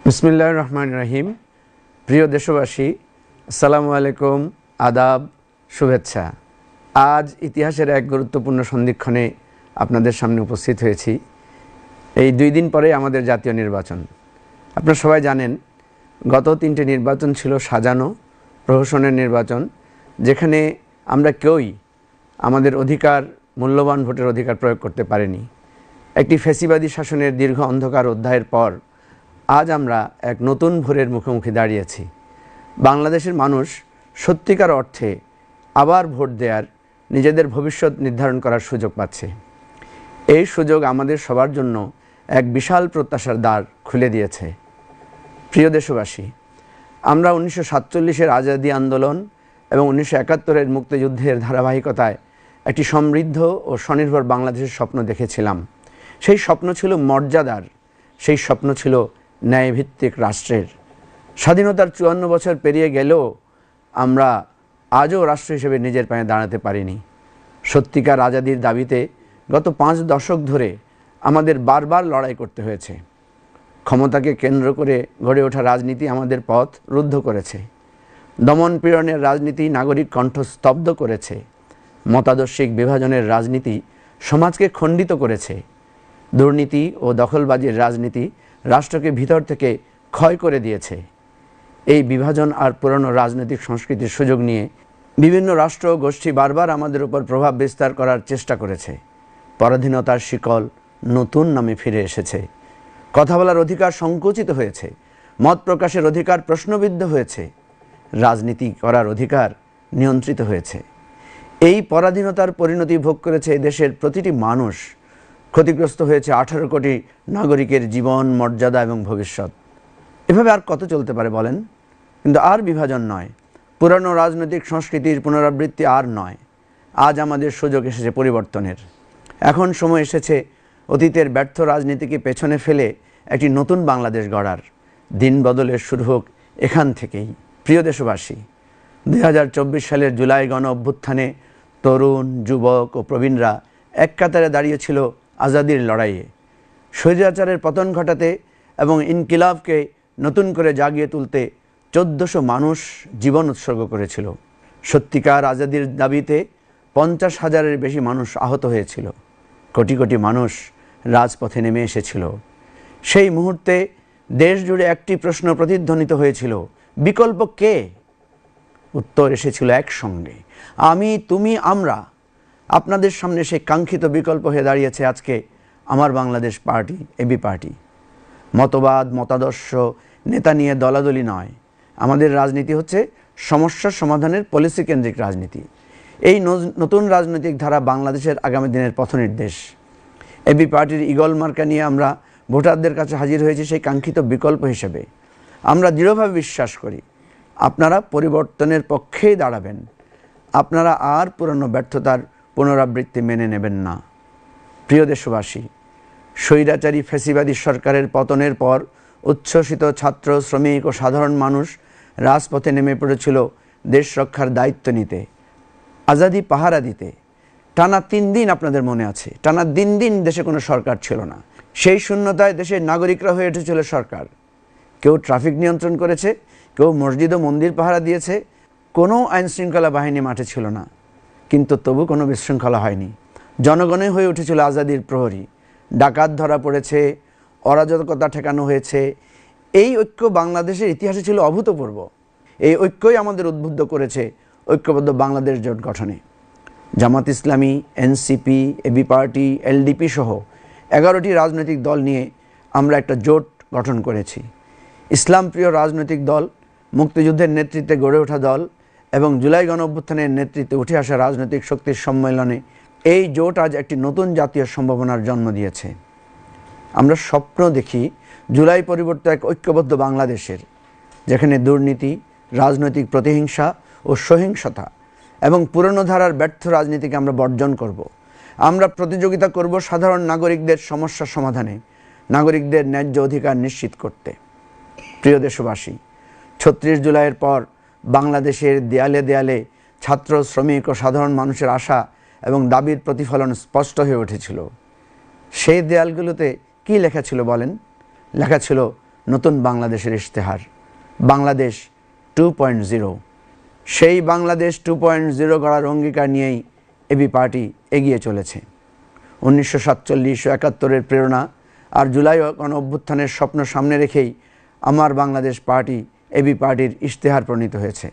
বিসমিল্লাহির রহমানির রহিম। প্রিয় দেশবাসী, আসসালামু আলাইকুম, আদাব, শুভেচ্ছা। আজ ইতিহাসের এক গুরুত্বপূর্ণ সন্ধিক্ষণে আপনাদের সামনে উপস্থিত হয়েছি। এই 2 দিন পরে আমাদের জাতীয় নির্বাচন। আপনারা সবাই জানেন, গত 3টে নির্বাচন ছিল সাজানো প্রহসনের নির্বাচন, যেখানে আমরা কেউই আমাদের অধিকার, মূল্যবান ভোটের অধিকার প্রয়োগ করতে পারিনি। একটি ফ্যাসিবাদী শাসনের দীর্ঘ অন্ধকার অধ্যায়ের পর আজ আমরা এক নতুন ভোরের মুখোমুখি দাঁড়িয়েছি। বাংলাদেশের মানুষ সত্যিকার অর্থে আবার ভোট দেওয়ার, নিজেদের ভবিষ্যৎ নির্ধারণ করার সুযোগ পাচ্ছে। এই সুযোগ আমাদের সবার জন্য এক বিশাল প্রত্যাশার দ্বার খুলে দিয়েছে। প্রিয় দেশবাসী, আমরা 1947-এর আজাদী আন্দোলন এবং 1971-এর মুক্তিযুদ্ধের ধারাবাহিকতায় একটি সমৃদ্ধ ও স্বনির্ভর বাংলাদেশের স্বপ্ন দেখেছিলাম। সেই স্বপ্ন ছিল মর্যাদার, সেই স্বপ্ন ছিল ন্যায়ভিত্তিক রাষ্ট্রের। স্বাধীনতার 54 বছর পেরিয়ে গেলেও আমরা আজও রাষ্ট্র হিসেবে নিজের পায়ে দাঁড়াতে পারিনি। সত্যিকার আজাদির দাবিতে গত 5 দশক ধরে আমাদের বারবার লড়াই করতে হয়েছে। ক্ষমতাকে কেন্দ্র করে গড়ে ওঠা রাজনীতি আমাদের পথ রুদ্ধ করেছে। দমন পীড়নের রাজনীতি নাগরিক কণ্ঠ স্তব্ধ করেছে। মতাদর্শিক বিভাজনের রাজনীতি সমাজকে খণ্ডিত করেছে। দুর্নীতি ও দখলবাজির রাজনীতি রাষ্ট্রকে ভিতর থেকে ক্ষয় করে দিয়েছে। এই বিভাজন আর পুরনো রাজনৈতিক সংস্কৃতির সুযোগ নিয়ে বিভিন্ন রাষ্ট্র ও গোষ্ঠী বারবার আমাদের উপর প্রভাব বিস্তার করার চেষ্টা করেছে। পরাধীনতার শিকল নতুন নামে ফিরে এসেছে। কথা বলার অধিকার সংকুচিত হয়েছে। মত প্রকাশের অধিকার প্রশ্নবিদ্ধ হয়েছে। রাজনীতি করার অধিকার নিয়ন্ত্রিত হয়েছে। এই পরাধীনতার পরিণতি ভোগ করেছে দেশের প্রতিটি মানুষ। ক্ষতিগ্রস্ত হয়েছে 18 কোটি নাগরিকের জীবন, মর্যাদা এবং ভবিষ্যৎ। এভাবে আর কত চলতে পারে বলেন? কিন্তু আর বিভাজন নয়, পুরানো রাজনৈতিক সংস্কৃতির পুনরাবৃত্তি আর নয়। আজ আমাদের সুযোগ এসেছে পরিবর্তনের। এখন সময় এসেছে অতীতের ব্যর্থ রাজনীতিকে পেছনে ফেলে একটি নতুন বাংলাদেশ গড়ার। দিন বদলের শুরু হোক এখান থেকেই। প্রিয় দেশবাসী, 2024 সালের জুলাই গণ অভ্যুত্থানে তরুণ, যুবক ও প্রবীণরা এক কাতারে দাঁড়িয়েছিল আজাদির লড়াইয়ে। স্বৈরাচারের পতন ঘটাতে এবং ইনকিলাবকে নতুন করে জাগিয়ে তুলতে 1400 মানুষ জীবন উৎসর্গ করেছিল। সত্যিকার আজাদির দাবিতে 50,000-এর বেশি মানুষ আহত হয়েছিল। কোটি কোটি মানুষ রাজপথে নেমে এসেছিল। সেই মুহূর্তে দেশ জুড়ে একটি প্রশ্ন প্রতিধ্বনিত হয়েছিল, বিকল্প কে? উত্তর এসেছিল একসঙ্গে, আমি, তুমি, আমরা। আপনাদের সামনে সেই কাঙ্ক্ষিত বিকল্প হয়ে দাঁড়িয়েছে আজকে আমার বাংলাদেশ পার্টি, এবি পার্টি। মতবাদ, মতাদর্শ, নেতা নিয়ে দলাদলি নয়। আমাদের রাজনীতি হচ্ছে সমস্যার সমাধানের পলিসি কেন্দ্রিক রাজনীতি। এই নতুন রাজনৈতিক ধারা বাংলাদেশের আগামী দিনের পথনির্দেশ। এবি পার্টির ঈগল মার্কা নিয়ে আমরা ভোটারদের কাছে হাজির হয়েছি সেই কাঙ্ক্ষিত বিকল্প হিসেবে। আমরা দৃঢ়ভাবে বিশ্বাস করি আপনারা পরিবর্তনের পক্ষেই দাঁড়াবেন। আপনারা আর পুরনো ব্যর্থতার পুনরাবৃত্তি মেনে নেবেন না। প্রিয় দেশবাসী, স্বৈরাচারী ফ্যাসিবাদী সরকারের পতনের পর উচ্ছ্বসিত ছাত্র, শ্রমিক ও সাধারণ মানুষ রাজপথে নেমে পড়েছিল দেশ রক্ষার দায়িত্ব নিতে, আজাদি পাহারা দিতে। টানা 3 দিন, আপনাদের মনে আছে, টানা 3 দিন দেশে কোনো সরকার ছিল না। সেই শূন্যতায় দেশের নাগরিকরা হয়ে উঠেছিল সরকার। কেউ ট্রাফিক নিয়ন্ত্রণ করেছে, কেউ মসজিদ ও মন্দির পাহারা দিয়েছে। কোনো আইনশৃঙ্খলা বাহিনী মাঠে ছিল না, কিন্তু তবু কোনো বিশৃঙ্খলা হয়নি। জনগণে হয়ে উঠেছিল আজাদির প্রহরী। ডাকাত ধরা পড়েছে, অরাজকতা ঠেকানো হয়েছে। এই ঐক্য বাংলাদেশের ইতিহাসে ছিল অভূতপূর্ব। এই ঐক্যই আমাদের উদ্বুদ্ধ করেছে ঐক্যবদ্ধ বাংলাদেশ জোট গঠনে। Jamaat Islami, NCP, AB party, LDP সহ 11টি রাজনৈতিক দল নিয়ে আমরা একটা জোট গঠন করেছি। ইসলামপ্রিয় রাজনৈতিক দল, মুক্তিযুদ্ধের নেতৃত্বে গড়ে ওঠা দল এবং জুলাই গণ অভ্যুত্থানের নেতৃত্বে উঠে আসা রাজনৈতিক শক্তির সম্মেলনে এই জোট আজ একটি নতুন জাতীয় সম্ভাবনার জন্ম দিয়েছে। আমরা স্বপ্ন দেখি জুলাই পরিবর্তে এক ঐক্যবদ্ধ বাংলাদেশের, যেখানে দুর্নীতি, রাজনৈতিক প্রতিহিংসা ও সহিংসতা এবং পুরনো ধারার ব্যর্থ রাজনীতিকে আমরা বর্জন করব। আমরা প্রতিযোগিতা করব সাধারণ নাগরিকদের সমস্যা সমাধানে, নাগরিকদের ন্যায্য অধিকার নিশ্চিত করতে। প্রিয় দেশবাসী, 36 জুলাইয়ের পর বাংলাদেশের দেয়ালে দেয়ালে ছাত্র, শ্রমিক ও সাধারণ মানুষের আশা এবং দাবির প্রতিফলন স্পষ্ট হয়ে উঠেছিল। সেই দেয়ালগুলোতে কি লেখা ছিল বলেন? লেখা ছিল নতুন বাংলাদেশের ইশতেহার, বাংলাদেশ 2.0। সেই বাংলাদেশ 2.0 গড়ার অঙ্গীকার নিয়েই এবি পার্টি এগিয়ে চলেছে। 1947-71-এর প্রেরণা আর জুলাই গণ অভ্যুত্থানের স্বপ্ন সামনে রেখেই আমার বাংলাদেশ পার্টি এবি পার্টির ইশতেহার প্রণীত হয়েছে।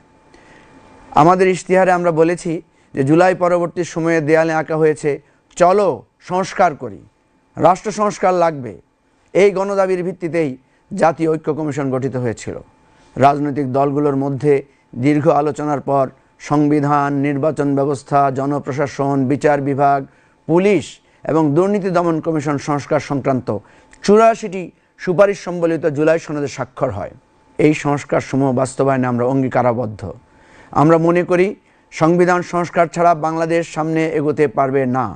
আমাদের ইশতেহারে আমরা বলেছি যে জুলাই পরবর্তী সময়ে দেয়ালে আঁকা হয়েছে, চলো সংস্কার করি, রাষ্ট্র সংস্কার লাগবে। এই গণদাবির ভিত্তিতেই জাতীয় ঐক্য কমিশন গঠিত হয়েছিল। রাজনৈতিক দলগুলোর মধ্যে দীর্ঘ আলোচনার পর সংবিধান, নির্বাচন ব্যবস্থা, জনপ্রশাসন, বিচার বিভাগ, পুলিশ এবং দুর্নীতি দমন কমিশন সংস্কার সংক্রান্ত 84টি সুপারিশ সম্বলিত জুলাই সনদে স্বাক্ষর হয়। এই সংস্কারসমূহ বাস্তবায়নে আমরা অঙ্গীকারাবদ্ধ। আমরা মনে করি সংবিধান সংস্কার ছাড়া বাংলাদেশ সামনে এগোতে পারবে না।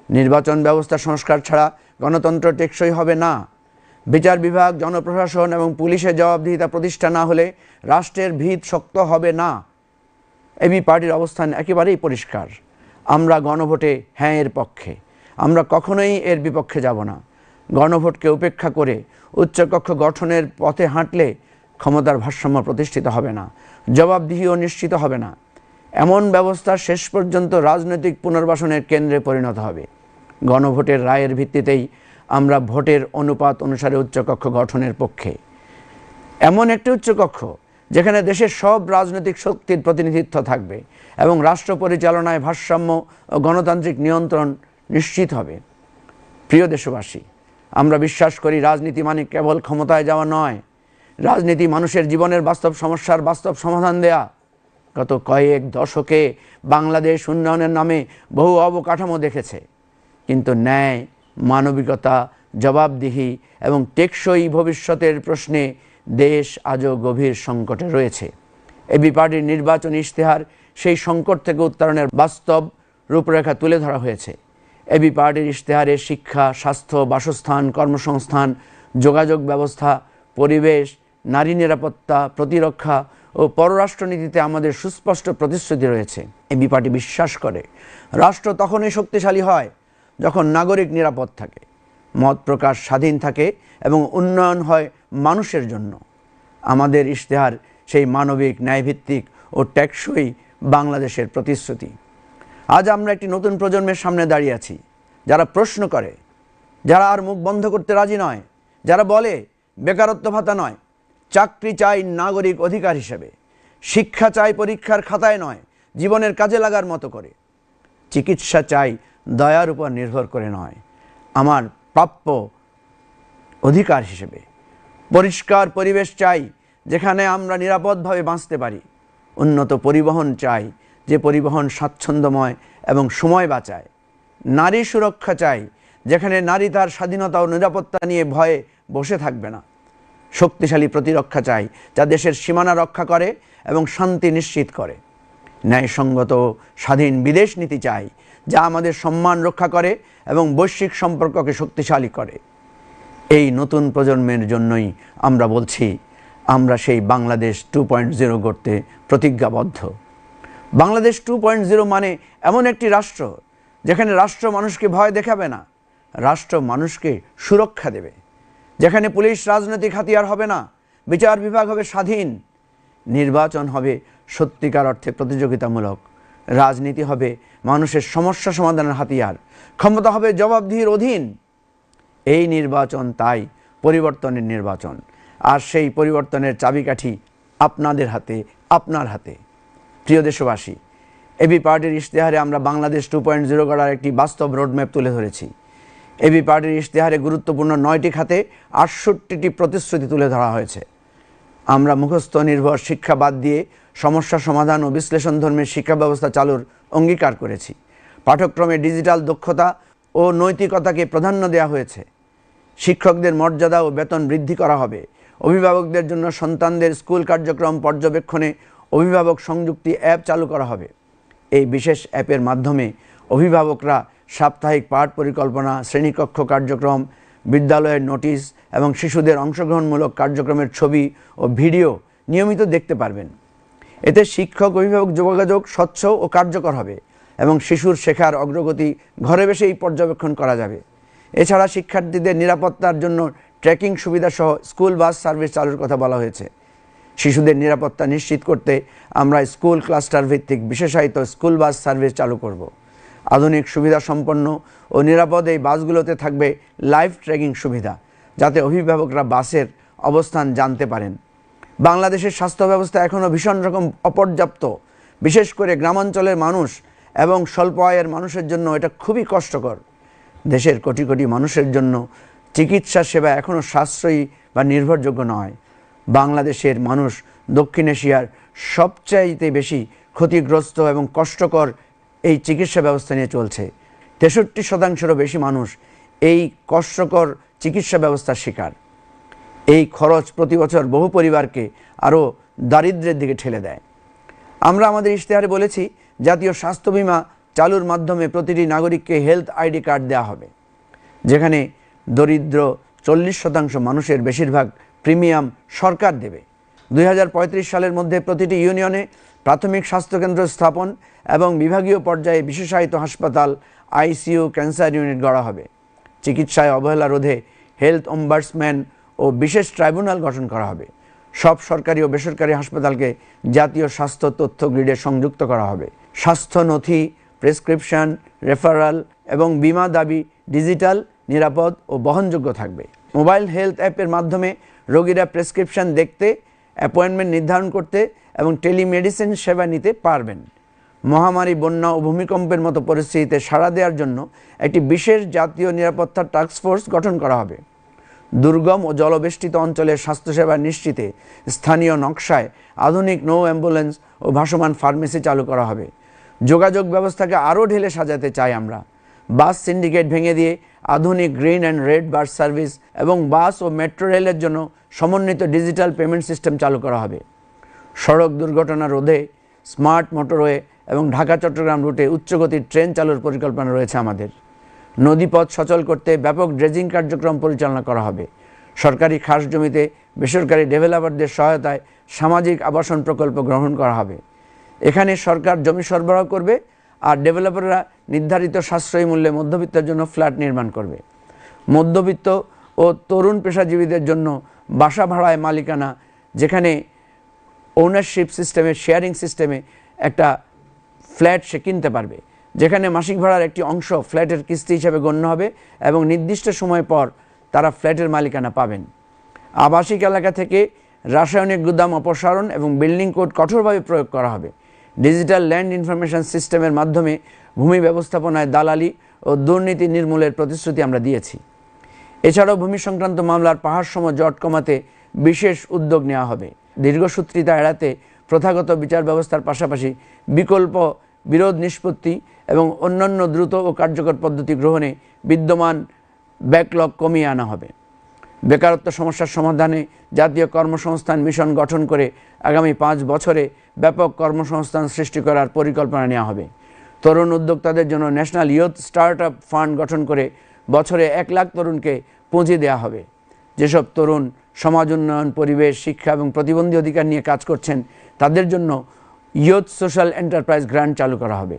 নির্বাচন ব্যবস্থা সংস্কার ছাড়া গণতন্ত্র টেকসই হবে না। বিচার বিভাগ, জনপ্রশাসন এবং পুলিশের জবাবদিহিতা প্রতিষ্ঠা না হলে রাষ্ট্রের ভিত শক্ত হবে না। এবি পার্টির অবস্থান একেবারেই পরিষ্কার। আমরা গণভোটে হ্যাঁ এর পক্ষে, আমরা কখনোই এর বিপক্ষে যাব না। গণভোটকে উপেক্ষা করে উচ্চকক্ষ গঠনের পথে হাঁটলে ক্ষমতার ভারসাম্য প্রতিষ্ঠিত হবে না, জবাবদিহিও নিশ্চিত হবে না। এমন ব্যবস্থা শেষ পর্যন্ত রাজনৈতিক পুনর্বাসনের কেন্দ্রে পরিণত হবে। গণভোটের রায়ের ভিত্তিতেই আমরা ভোটের অনুপাত অনুসারে উচ্চকক্ষ গঠনের পক্ষে। এমন একটি উচ্চকক্ষ যেখানে দেশের সব রাজনৈতিক শক্তির প্রতিনিধিত্ব থাকবে এবং রাষ্ট্র পরিচালনায় ভারসাম্য ও গণতান্ত্রিক নিয়ন্ত্রণ নিশ্চিত হবে। প্রিয় দেশবাসী, আমরা বিশ্বাস করি রাজনীতি মানে কেবল ক্ষমতায় যাওয়া নয়, রাজনীতি মানুষের জীবনের বাস্তব সমস্যার বাস্তব সমাধান দেয়া। গত কয়েক দশকে বাংলাদেশ উন্নয়নের নামে বহু অবকাঠামো দেখেছে, কিন্তু ন্যায়, মানবিকতা, জবাবদিহি এবং টেকসই ভবিষ্যতের প্রশ্নে দেশ আজও গভীর সংকটে রয়েছে। এবি পার্টির নির্বাচনী ইশতেহার সেই সংকট থেকে উত্তরণের বাস্তব রূপরেখা তুলে ধরা হয়েছে। এবি পার্টির ইশতেহারে শিক্ষা, স্বাস্থ্য, বাসস্থান, কর্মসংস্থান, যোগাযোগ ব্যবস্থা, পরিবেশ, নারী নিরাপত্তা, প্রতিরক্ষা ও পররাষ্ট্রনীতিতে আমাদের সুস্পষ্ট প্রতিশ্রুতি রয়েছে। এবি পার্টি বিশ্বাস করে রাষ্ট্র তখনই শক্তিশালী হয় যখন নাগরিক নিরাপদ থাকে, মত প্রকাশ স্বাধীন থাকে এবং উন্নয়ন হয় মানুষের জন্য। আমাদের ইশতেহার সেই মানবিক, ন্যায়ভিত্তিক ও টেকসই বাংলাদেশের প্রতিশ্রুতি। আজ আমরা একটি নতুন প্রজন্মের সামনে দাঁড়িয়ে আছি, যারা প্রশ্ন করে, যারা আর মুখ বন্ধ করতে রাজি নয়, যারা বলে বেকারত্ব ভাতা নয়, চাকরি চাই নাগরিক অধিকার হিসেবে, শিক্ষা চাই পরীক্ষার খাতায় নয়, জীবনের কাজে লাগার মতো করে, চিকিৎসা চাই দয়ার উপর নির্ভর করে নয়, আমার প্রাপ্য অধিকার হিসেবে, পরিষ্কার পরিবেশ চাই যেখানে আমরা নিরাপদভাবে বাঁচতে পারি, উন্নত পরিবহন চাই যে পরিবহন স্বাচ্ছন্দ্যময় এবং সময় বাঁচায়, নারী সুরক্ষা চাই যেখানে নারী তার স্বাধীনতা ও নিরাপত্তা নিয়ে ভয়ে বসে থাকবে না, শক্তিশালী প্রতিরক্ষা চাই যা দেশের সীমানা রক্ষা করে এবং শান্তি নিশ্চিত করে, ন্যায়সঙ্গত স্বাধীন বিদেশ নীতি চাই যা আমাদের সম্মান রক্ষা করে এবং বৈশ্বিক সম্পর্ককে শক্তিশালী করে। এই নতুন প্রজন্মের জন্যই আমরা বলছি, আমরা সেই বাংলাদেশ 2.0 গড়তে প্রতিজ্ঞাবদ্ধ। বাংলাদেশ 2.0 মানে এমন একটি রাষ্ট্র যেখানে রাষ্ট্র মানুষকে ভয় দেখাবে না, রাষ্ট্র মানুষকে সুরক্ষা দেবে, যেখানে পুলিশ রাজনৈতিক হাতিয়ার হবে না, বিচার বিভাগ হবে স্বাধীন, নির্বাচন হবে সত্যিকার অর্থে প্রতিযোগিতামূলক, রাজনীতি হবে মানুষের সমস্যা সমাধানের হাতিয়ার, ক্ষমতা হবে জবাবদিহির অধীন। এই নির্বাচন তাই পরিবর্তনের নির্বাচন, আর সেই পরিবর্তনের চাবিকাঠি আপনাদের হাতে, আপনার হাতে। প্রিয় দেশবাসী, এবি পার্টির ইশতেহারে আমরা বাংলাদেশ 2.0 গড়ার একটি বাস্তব রোডম্যাপ তুলে ধরেছি। এবি পার্টির ইশতেহারে গুরুত্বপূর্ণ 9টি খাতে 68টি প্রতিশ্রুতি তুলে ধরা হয়েছে। আমরা মুখস্থ নির্ভর শিক্ষা বাদ দিয়ে সমস্যা সমাধান ও বিশ্লেষণধর্মী শিক্ষা ব্যবস্থা চালুর অঙ্গীকার করেছি। পাঠ্যক্রমে ডিজিটাল দক্ষতা ও নৈতিকতাকে প্রাধান্য দেওয়া হয়েছে। শিক্ষকদের মর্যাদা ও বেতন বৃদ্ধি করা হবে। অভিভাবকদের জন্য সন্তানদের স্কুল কার্যক্রম পর্যবেক্ষণে অভিভাবক সংযুক্তি অ্যাপ চালু করা হবে। এই বিশেষ অ্যাপের মাধ্যমে অভিভাবকরা সাপ্তাহিক পাঠ পরিকল্পনা, শ্রেণীকক্ষ কার্যক্রম, বিদ্যালয়ের নোটিশ এবং শিশুদের অংশগ্রহণমূলক কার্যক্রমের ছবি ও ভিডিও নিয়মিত দেখতে পারবেন। এতে শিক্ষক অভিভাবক যোগাযোগ স্বচ্ছ ও কার্যকর হবে এবং শিশুর শেখার অগ্রগতি ঘরে বসেই পর্যবেক্ষণ করা যাবে। এছাড়া শিক্ষার্থীদের নিরাপত্তার জন্য ট্র্যাকিং সুবিধা সহ স্কুল বাস সার্ভিস চালুর কথা বলা হয়েছে। শিশুদের নিরাপত্তা নিশ্চিত করতে আমরা স্কুল ক্লাস্টার ভিত্তিক বিশেষায়িত স্কুল বাস সার্ভিস চালু করব। আধুনিক সুবিধা সম্পন্ন ও নিরাপদ এই বাসগুলোতে থাকবে লাইভ ট্র্যাকিং সুবিধা, যাতে অভিভাবকরা বাসের অবস্থান জানতে পারেন। বাংলাদেশের স্বাস্থ্য ব্যবস্থা এখনও ভীষণ রকম অপর্যাপ্ত, বিশেষ করে গ্রামাঞ্চলের মানুষ এবং স্বল্প আয়ের মানুষের জন্য এটা খুবই কষ্টকর। দেশের কোটি কোটি মানুষের জন্য চিকিৎসা সেবা এখনও সাশ্রয়ী বা নির্ভরযোগ্য নয়। বাংলাদেশের মানুষ দক্ষিণ এশিয়ার সবচাইতে বেশি ক্ষতিগ্রস্ত এবং কষ্টকর এই চিকিৎসা ব্যবস্থা নিয়ে চলছে। 63% বেশি মানুষ এই কষ্টকর চিকিৎসা ব্যবস্থার শিকার। এই খরচ প্রতি বছর বহু পরিবারকে আরও দারিদ্র্যের দিকে ঠেলে দেয়। আমরা আমাদের ইশতেহারে বলেছি, জাতীয় স্বাস্থ্য বীমা চালুর মাধ্যমে প্রতিটি নাগরিককে হেলথ আইডি কার্ড দেওয়া হবে, যেখানে দরিদ্র 40% মানুষের বেশিরভাগ প্রিমিয়াম সরকার দেবে। 2035 সালের মধ্যে প্রতিটি ইউনিয়নে প্রাথমিক স্বাস্থ্যকেন্দ্র স্থাপন এবং বিভাগীয় পর্যায়ে বিশেষায়িত হাসপাতাল, আইসিইউ, ক্যান্সার ইউনিট গড়া হবে। চিকিৎসায় অবহেলা রোধে হেলথ অম্বাডসম্যান ও বিশেষ ট্রাইব্যুনাল গঠন করা হবে। সব সরকারি ও বেসরকারি হাসপাতালকে জাতীয় স্বাস্থ্য তথ্য গ্রিডে সংযুক্ত করা হবে। স্বাস্থ্য নথি, প্রেসক্রিপশন, রেফারাল এবং বিমা দাবি ডিজিটাল, নিরাপদ ও বহনযোগ্য থাকবে। মোবাইল হেলথ অ্যাপের মাধ্যমে রোগীরা প্রেসক্রিপশন দেখতে, অ্যাপয়েন্টমেন্ট নির্ধারণ করতে এবং টেলিমেডিসিন সেবা নিতে পারবেন। মহামারী, বন্যা ও ভূমিকম্পের মতো পরিস্থিতিতে সাড়া দেওয়ার জন্য একটি বিশেষ জাতীয় নিরাপত্তা টাস্কফোর্স গঠন করা হবে। দুর্গম ও জলবেষ্টিত অঞ্চলের স্বাস্থ্যসেবা নিশ্চিতে স্থানীয় নকশায় আধুনিক নৌ অ্যাম্বুলেন্স ও ভাসমান ফার্মেসি চালু করা হবে। যোগাযোগ ব্যবস্থাকে আরও ঢেলে সাজাতে চাই আমরা। বাস সিন্ডিকেট ভেঙে দিয়ে আধুনিক green and red bus service এবং বাস ও মেট্রো রেলের জন্য সমন্বিত ডিজিটাল পেমেন্ট সিস্টেম চালু করা হবে। সড়ক দুর্ঘটনা রোধে স্মার্ট মোটরওয়ে এবং ঢাকা চট্টগ্রাম রুটে উচ্চগতির ট্রেন চালুর পরিকল্পনা রয়েছে আমাদের। নদীপথ সচল করতে ব্যাপক ড্রেজিং কার্যক্রম পরিচালনা করা হবে। সরকারি খাস জমিতে বেসরকারি ডেভেলপারদের সহায়তায় সামাজিক আবাসন প্রকল্প গ্রহণ করা হবে। এখানে সরকার জমি সরবরাহ করবে আর ডেভেলপাররা নির্ধারিত সাশ্রয়ী মূল্যে মধ্যবিত্তের জন্য ফ্ল্যাট নির্মাণ করবে। মধ্যবিত্ত ও তরুণ পেশাজীবীদের জন্য বাসা ভাড়ায় মালিকানা, যেখানে ওনারশিপ সিস্টেমে, শেয়ারিং সিস্টেমে একটা ফ্ল্যাট সে কিনতে পারবে, যেখানে মাসিক ভাড়ার একটি অংশ ফ্ল্যাটের কিস্তি হিসেবে গণ্য হবে এবং নির্দিষ্ট সময় পর তারা ফ্ল্যাটের মালিকানা পাবেন। আবাসিক এলাকা থেকে রাসায়নিক গুদাম অপসারণ এবং বিল্ডিং কোড কঠোরভাবে প্রয়োগ করা হবে। ডিজিটাল ল্যান্ড ইনফরমেশন সিস্টেমের মাধ্যমে ভূমি ব্যবস্থাপনায় দালালি ও দুর্নীতি নির্মূলের প্রতিশ্রুতি আমরা দিয়েছি। এছাড়াও ভূমি সংক্রান্ত মামলার পাহাড়সম জট কমাতে বিশেষ উদ্যোগ নেওয়া হবে। দীর্ঘসূত্রিতা এড়াতে প্রথাগত বিচার ব্যবস্থার পাশাপাশি বিকল্প বিরোধ নিষ্পত্তি এবং অন্যান্য দ্রুত ও কার্যকর পদ্ধতি গ্রহণে বিদ্যমান ব্যাকলগ কমিয়ে আনা হবে। বেকারত্ব সমস্যার সমাধানে জাতীয় কর্মসংস্থান মিশন গঠন করে আগামী 5 বছরে ব্যাপক কর্মসংস্থান সৃষ্টি করার পরিকল্পনা নেওয়া হবে। তরুণ উদ্যোক্তাদের জন্য ন্যাশনাল ইয়ুথ স্টার্টআপ ফান্ড গঠন করে বছরে 1 লাখ তরুণকে পুঁজি দেওয়া হবে। যেসব তরুণ সমাজ উন্নয়ন, পরিবেশ, শিক্ষা এবং প্রতিবন্ধী অধিকার নিয়ে কাজ করছেন, তাদের জন্য ইয়ুথ সোশ্যাল এন্টারপ্রাইজ গ্রান্ট চালু করা হবে।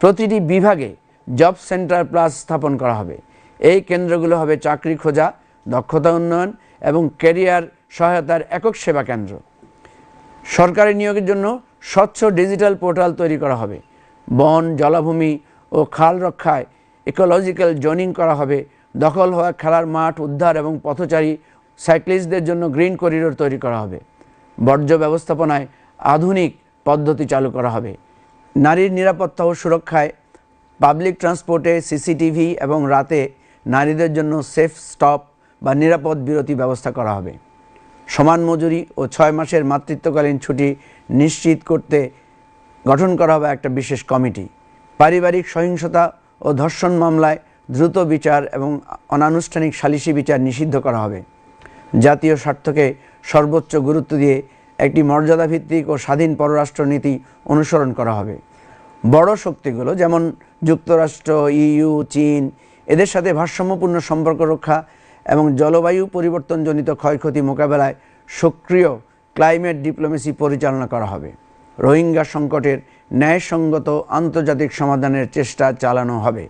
প্রতিটি বিভাগে জব সেন্টার প্লাস স্থাপন করা হবে। এই কেন্দ্রগুলো হবে চাকরি খোঁজা, দক্ষতা উন্নয়ন এবং ক্যারিয়ার সহায়তার একক সেবা কেন্দ্র। সরকারি নিয়োগের জন্য স্বচ্ছ ডিজিটাল পোর্টাল তৈরি করা হবে। বন, জলাভূমি ও খাল রক্ষায় ইকোলজিক্যাল জোনিং করা হবে। দখল হওয়া খেলার মাঠ উদ্ধার এবং পথচারী সাইক্লিস্টদের জন্য গ্রিন করিডোর তৈরি করা হবে। বর্জ্য ব্যবস্থাপনায় আধুনিক পদ্ধতি চালু করা হবে। নারীর নিরাপত্তা ও সুরক্ষায় পাবলিক ট্রান্সপোর্টে সিসিটিভি এবং রাতে নারীদের জন্য সেফ স্টপ বা নিরাপদ বিরতি ব্যবস্থা করা হবে। সমান মজুরি ও 6 মাসের মাতৃত্বকালীন ছুটি নিশ্চিত করতে গঠন করা হবে একটা বিশেষ কমিটি। পারিবারিক সহিংসতা ও ধর্ষণ মামলায় দ্রুত বিচার এবং অনানুষ্ঠানিক সালিসি বিচার নিষিদ্ধ করা হবে। জাতীয় স্বার্থকে সর্বোচ্চ গুরুত্ব দিয়ে একটি মর্যাদাভিত্তিক ও স্বাধীন পররাষ্ট্রনীতি অনুসরণ করা হবে। বড় শক্তিগুলো যেমন যুক্তরাষ্ট্র, ইইউ, চীন, এদের সাথে ভারসাম্যপূর্ণ সম্পর্ক রক্ষা এবং জলবায়ু পরিবর্তনজনিত ক্ষয়ক্ষতি মোকাবেলায় সক্রিয় ক্লাইমেট ডিপ্লোমেসি পরিচালনা করা হবে। রোহিঙ্গা সংকটের ন্যায়সঙ্গত আন্তর্জাতিক সমাধানের চেষ্টা চালানো হবে।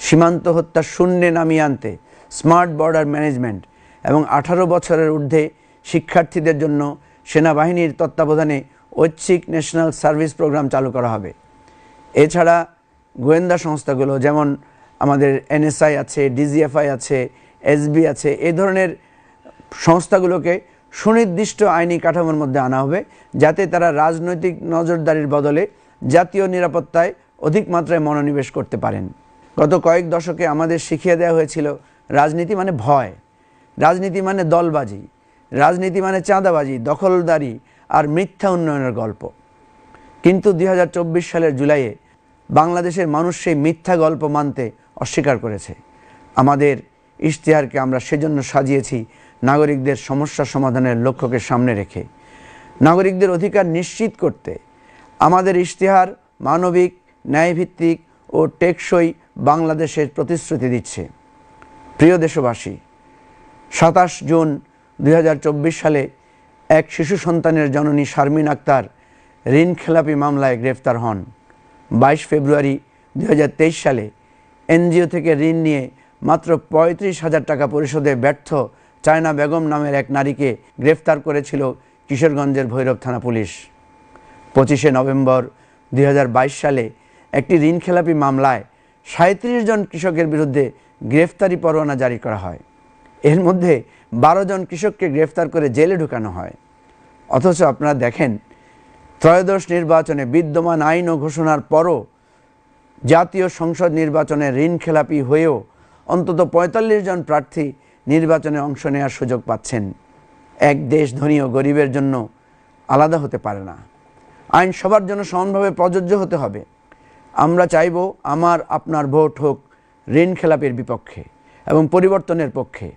সীমান্ত হত্যা শূন্যে নামিয়ে আনতে স্মার্ট বর্ডার ম্যানেজমেন্ট এবং 18 বছরের ঊর্ধ্বে শিক্ষার্থীদের জন্য সেনাবাহিনীর তত্ত্বাবধানে ঐচ্ছিক ন্যাশনাল সার্ভিস প্রোগ্রাম চালু করা হবে। এছাড়া গোয়েন্দা সংস্থাগুলো যেমন আমাদের এনএসআই আছে, ডিজিএফআই আছে, এসবি আছে, এই ধরনের সংস্থাগুলোকে সুনির্দিষ্ট আইনি কাঠামোর মধ্যে আনা হবে, যাতে তারা রাজনৈতিক নজরদারির বদলে জাতীয় নিরাপত্তায় অধিক মাত্রায় মনোনিবেশ করতে পারেন। গত কয়েক দশকে আমাদের শিখিয়ে দেওয়া হয়েছিল রাজনীতি মানে ভয়, রাজনীতি মানে দলবাজি, রাজনীতি মানে চাঁদাবাজি, দখলদারি আর মিথ্যা উন্নয়নের গল্প। কিন্তু 2024 সালের জুলাইয়ে বাংলাদেশের মানুষ সেই মিথ্যা গল্প মানতে অস্বীকার করেছে। আমাদের ইশতেহারকে আমরা সেজন্য সাজিয়েছি নাগরিকদের সমস্যা সমাধানের লক্ষ্যকে সামনে রেখে। নাগরিকদের অধিকার নিশ্চিত করতে আমাদের ইশতেহার মানবিক, ন্যায়ভিত্তিক ও টেকসই বাংলাদেশের প্রতিশ্রুতি দিচ্ছে। প্রিয় দেশবাসী, 27 জুন 2024 সালে এক শিশু সন্তানের জননী শারমিন আক্তার ঋণখেলাপি মামলায় গ্রেফতার হন। 22 ফেব্রুয়ারি 2023 সালে এনজিও থেকে ঋণ নিয়ে মাত্র 35,000 টাকা পরিশোধে ব্যর্থ চায়না বেগম নামের এক নারীকে গ্রেফতার করেছিল কিশোরগঞ্জের ভৈরব থানা পুলিশ। 25শে নভেম্বর 2022 সালে একটি ঋণখেলাপি মামলায় 37 জন কৃষকের বিরুদ্ধে গ্রেফতারি পরোয়ানা জারি করা হয়। এর মধ্যে 12 জন কৃষককে গ্রেফতার করে জেলে ঢুকানো হয়। অথচ আপনারা দেখেন, ত্রয়োদশ নির্বাচনে বিদ্যমান আইন ও ঘোষণার পরও জাতীয় সংসদ নির্বাচনে ঋণখেলাপি হয়েও অন্তত 45 জন প্রার্থী নির্বাচনে অংশ নেওয়ার সুযোগ পাচ্ছেন। এক দেশ ধনী ও গরিবের জন্য আলাদা হতে পারে না। আইন সবার জন্য সমানভাবে প্রযোজ্য হতে হবে। আমরা চাইব আমার আপনার ভোট হোক ঋণখেলাপির বিপক্ষে এবং পরিবর্তনের পক্ষে।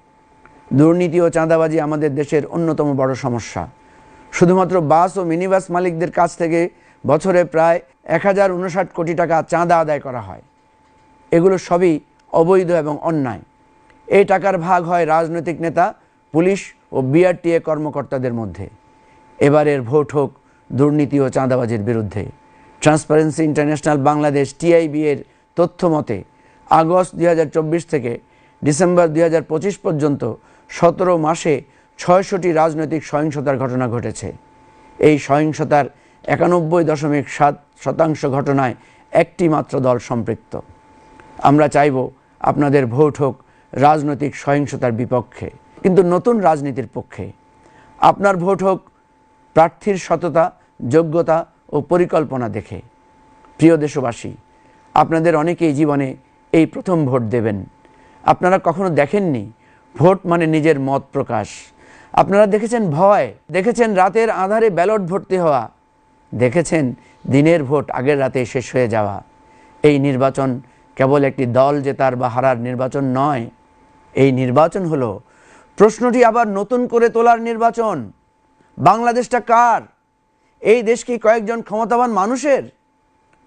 দুর্নীতি ও চাঁদাবাজি আমাদের দেশের অন্যতম বড় সমস্যা। শুধুমাত্র বাস ও মিনিবাস মালিকদের কাছ থেকে বছরে প্রায় 1059 কোটি টাকা চাঁদা আদায় করা হয়। এগুলো সবই অবৈধ এবং অন্যায়। এই টাকার ভাগ হয় রাজনৈতিক নেতা, পুলিশ ও বিআরটিএ কর্মকর্তাদের মধ্যে। এবারের ভোট হোক দুর্নীতি ও চাঁদাবাজির বিরুদ্ধে। ট্রান্সপারেন্সি ইন্টারন্যাশনাল বাংলাদেশ টিআইবি এর তথ্য মতে আগস্ট 2024 থেকে ডিসেম্বর 2025 পর্যন্ত 17 মাসে 600টি রাজনৈতিক সহিংসতার ঘটনা ঘটেছে। এই সহিংসতার 91.7% ঘটনায় একটি মাত্র দল সম্পৃক্ত। আমরা চাইব আপনাদের ভোট হোক রাজনৈতিক সহিংসতার বিপক্ষে, কিন্তু নতুন রাজনীতির পক্ষে। আপনার ভোট হোক প্রার্থীর সততা, যোগ্যতা ও পরিকল্পনা দেখে। প্রিয় দেশবাসী, আপনাদের অনেকেই জীবনে এই প্রথম ভোট দেবেন। আপনারা কখনো দেখেননি ভোট মানে নিজের মত প্রকাশ। আপনারা দেখেছেন ভয়, দেখেছেন রাতের আঁধারে ব্যালট ভর্তি হওয়া, দেখেছেন দিনের ভোট আগের রাতে শেষ হয়ে যাওয়া। এই নির্বাচন কেবল একটি দল জেতার বা হারার নির্বাচন নয়। এই নির্বাচন হলো প্রশ্নটি আবার নতুন করে তোলার নির্বাচন। বাংলাদেশটা কার? এই দেশ কি কয়েকজন ক্ষমতাবান মানুষের,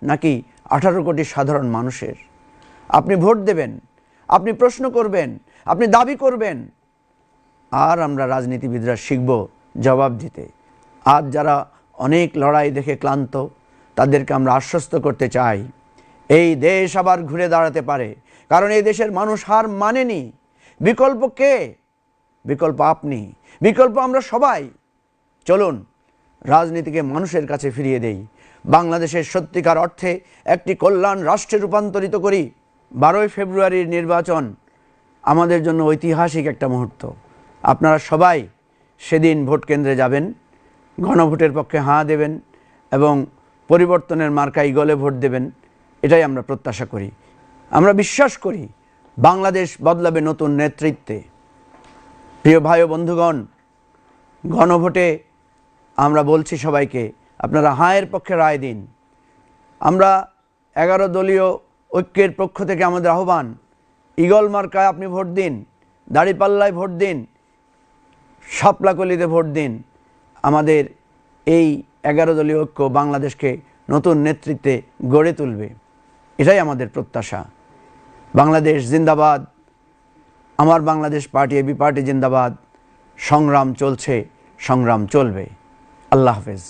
নাকি 18 কোটি সাধারণ মানুষের? আপনি ভোট দেবেন, আপনি প্রশ্ন করবেন, আপনি দাবি করবেন, আর আমরা রাজনীতিবিদরা শিখব জবাব দিতে। আজ যারা অনেক লড়াই দেখে ক্লান্ত, তাদেরকে আমরা আশ্বস্ত করতে চাই, এই দেশ আবার ঘুরে দাঁড়াতে পারে, কারণ এই দেশের মানুষ হার মানেনি। বিকল্প কে? বিকল্প আপনি, বিকল্প আমরা সবাই। চলুন রাজনীতিকে মানুষের কাছে ফিরিয়ে দেই, বাংলাদেশের সত্যিকার অর্থে একটি কল্যাণ রাষ্ট্রে রূপান্তরিত করি। 12 ফেব্রুয়ারির নির্বাচন আমাদের জন্য ঐতিহাসিক একটা মুহূর্ত। আপনারা সবাই সেদিন ভোট কেন্দ্রে যাবেন, গণভোটের পক্ষে হাঁ দেবেন এবং পরিবর্তনের মার্কা ঈগলে ভোট দেবেন। এটাই আমরা প্রত্যাশা করি। আমরা বিশ্বাস করি বাংলাদেশ বদলাবে নতুন নেতৃত্বে। প্রিয় ভাই ও বন্ধুগণ, গণভোটে আমরা বলছি সবাইকে, আপনারা হাঁয়ের পক্ষে রায় দিন। আমরা 11 দলীয় ঐক্যের পক্ষ থেকে আমাদের আহ্বান, ঈগল মার্কায় আপনি ভোট দিন, দাড়িপাল্লায় ভোট দিন, শাপলাকলিতে ভোট দিন। আমাদের এই 11 দলীয় ঐক্য বাংলাদেশকে নতুন নেতৃত্বে গড়ে তুলবে, এটাই আমাদের প্রত্যাশা। বাংলাদেশ জিন্দাবাদ, আমার বাংলাদেশ পার্টি, এবি পার্টি জিন্দাবাদ। সংগ্রাম চলছে, সংগ্রাম চলবে। আল্লাহ হাফেজ।